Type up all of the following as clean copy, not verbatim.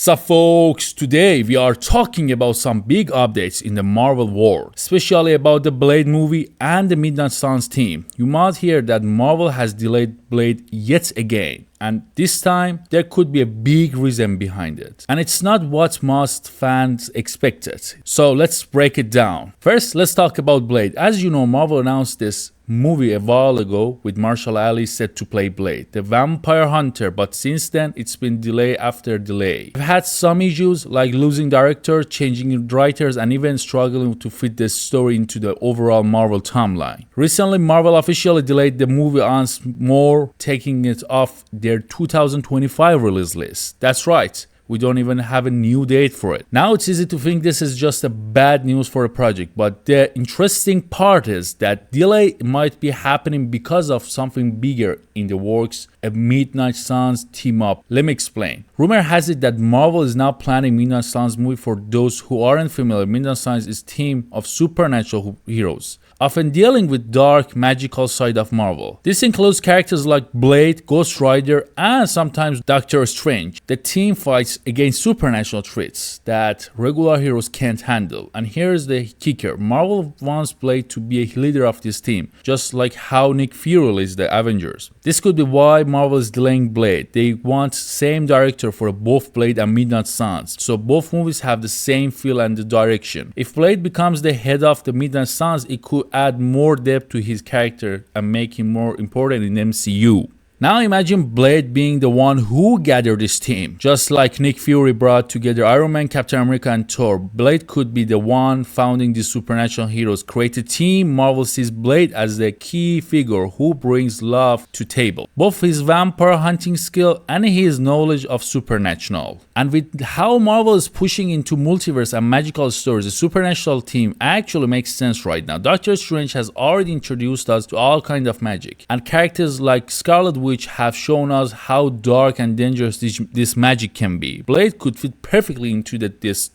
What's up, folks? Today we are talking about some big updates in the Marvel world, especially about the Blade movie and the Midnight Suns team. You might hear that Marvel has delayed Blade yet again, and this time there could be a big reason behind it. And it's not what most fans expected. So let's break it down. First, let's talk about Blade. As you know, Marvel announced this movie a while ago with Marshall Ali set to play Blade, the vampire hunter, but since then it's been delay after delay. We've had some issues like losing directors, changing writers, and even struggling to fit the story into the overall Marvel timeline. Recently, Marvel officially delayed the movie once more, taking it off their 2025 release list. That's right. We don't even have a new date for it. Now it's easy to think this is just a bad news for a project, but the interesting part is that delay might be happening because of something bigger in the works, a Midnight Suns team up. Let me explain. Rumor has it that Marvel is now planning Midnight Suns movie. For those who aren't familiar, Midnight Suns is a team of supernatural heroes, often dealing with dark, magical side of Marvel. This includes characters like Blade, Ghost Rider, and sometimes Doctor Strange. The team fights against supernatural threats that regular heroes can't handle. And here's the kicker. Marvel wants Blade to be a leader of this team, just like how Nick Fury is the Avengers. This could be why Marvel is delaying Blade. They want same director for both Blade and Midnight Suns, so both movies have the same feel and the direction. If Blade becomes the head of the Midnight Suns, it could add more depth to his character and make him more important in MCU. Now imagine Blade being the one who gathered this team. Just like Nick Fury brought together Iron Man, Captain America, and Thor, Blade could be the one founding these supernatural heroes. Create a team. Marvel sees Blade as the key figure who brings love to table, both his vampire hunting skill and his knowledge of supernatural. And with how Marvel is pushing into multiverse and magical stories, the supernatural team actually makes sense right now. Doctor Strange has already introduced us to all kinds of magic, and characters like Scarlet Witch have shown us how dark and dangerous this magic can be. Blade could fit perfectly into this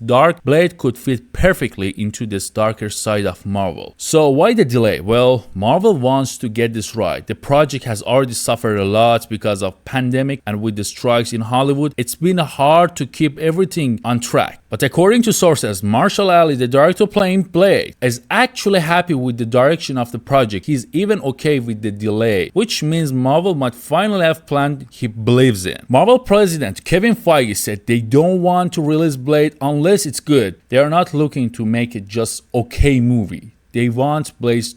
darker side of Marvel. So why the delay? Well, Marvel wants to get this right. The project has already suffered a lot because of pandemic, and with the strikes in Hollywood, it's been hard to keep everything on track. But according to sources, Marshall Ali, the director playing Blade, is actually happy with the direction of the project. He's even okay with the delay, which means Marvel might finally have planned he believes in. Marvel president Kevin Feige said they don't want to release Blade unless it's good. They are not looking to make it just okay movie. They want Blade's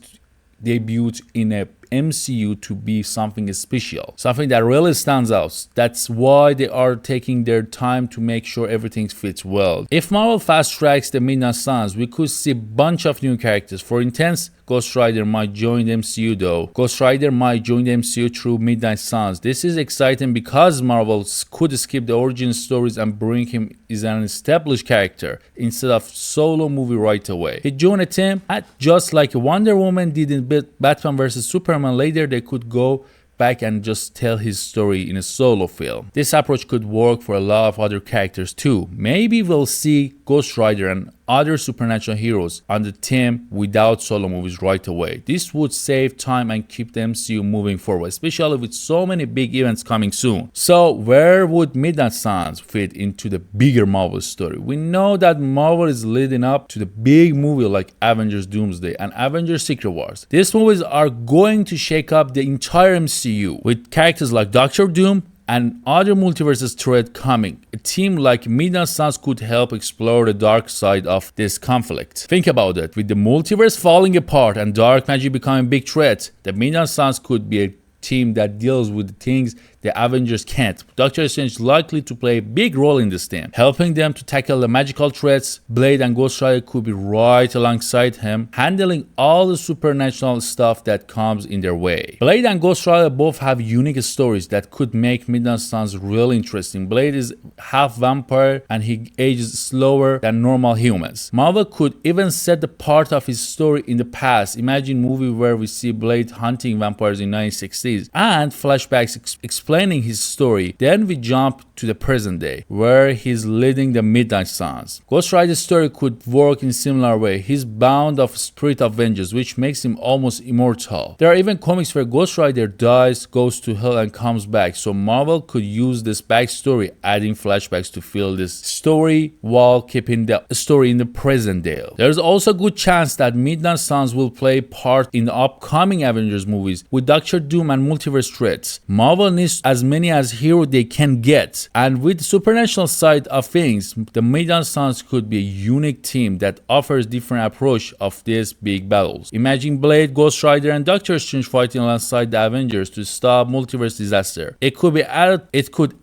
debut in a MCU to be something special, something that really stands out. That's why they are taking their time to make sure everything fits well. If Marvel fast tracks the Midnight Suns, we could see a bunch of new characters. For instance, Ghost Rider might join the MCU though. Ghost Rider might join the MCU through Midnight Suns. This is exciting because Marvel could skip the origin stories and bring him as an established character instead of solo movie right away. He joined a team, just like Wonder Woman did in Batman vs Superman. Later they could go back and just tell his story in a solo film. This approach could work for a lot of other characters too. Maybe we'll see Ghost Rider and other supernatural heroes on the team without solo movies right away. This would save time and keep the MCU moving forward, especially with so many big events coming soon. So where would Midnight Suns fit into the bigger Marvel story? We know that Marvel is leading up to the big movie like Avengers Doomsday and Avengers Secret Wars. These movies are going to shake up the entire MCU with characters like Doctor Doom and other multiverses threat coming. A team like Midnight Suns could help explore the dark side of this conflict. Think about it. With the multiverse falling apart and dark magic becoming a big threat, the Midnight Suns could be a team that deals with the things the Avengers can't. Doctor Strange is likely to play a big role in this team, helping them to tackle the magical threats. Blade and Ghost Rider could be right alongside him, handling all the supernatural stuff that comes in their way. Blade and Ghost Rider both have unique stories that could make Midnight Suns really interesting. Blade is half vampire and he ages slower than normal humans. Marvel could even set the part of his story in the past. Imagine a movie where we see Blade hunting vampires in 1960s and flashbacks explain explaining his story. Then we jump to the present day, where he's leading the Midnight Suns. Ghost Rider's story could work in similar way. He's bound of spirit of vengeance, which makes him almost immortal. There are even comics where Ghost Rider dies, goes to hell, and comes back. So Marvel could use this backstory, adding flashbacks to fill this story while keeping the story in the present day. There's also a good chance that Midnight Suns will play part in the upcoming Avengers movies with Doctor Doom and multiverse threats. Marvel needs as many as hero they can get, and with the supernatural side of things, the Midnight Suns could be a unique team that offers different approach of these big battles. Imagine Blade, Ghost Rider, and Doctor Strange fighting alongside the Avengers to stop multiverse disaster. It could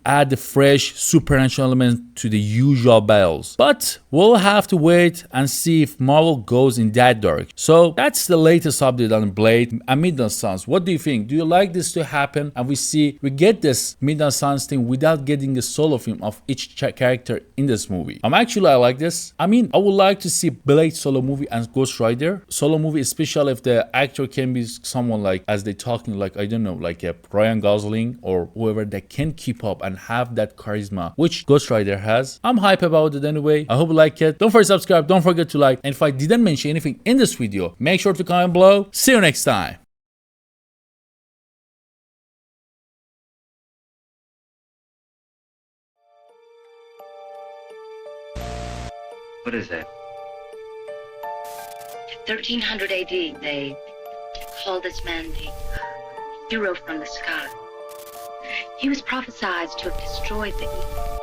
add a fresh supernatural element to the usual battles, but we'll have to wait and see if Marvel goes in that dark. So that's the latest update on Blade and Midnight Suns. What do you think? Do you like this to happen and we get this Midnight Suns thing without getting a solo film of each character in this movie? I like this. I mean, I would like to see Blade solo movie and Ghost Rider solo movie, especially if the actor can be someone like, as they talking, like, I don't know, like a Ryan Gosling or whoever that can keep up and have that charisma which Ghost Rider has. I'm hype about it anyway. I hope you like it. Don't forget to subscribe, don't forget to like, and if I didn't mention anything in this video, make sure to comment below. See you next time. What is that? 1300 AD, they called this man the hero from the sky. He was prophesied to have destroyed the evil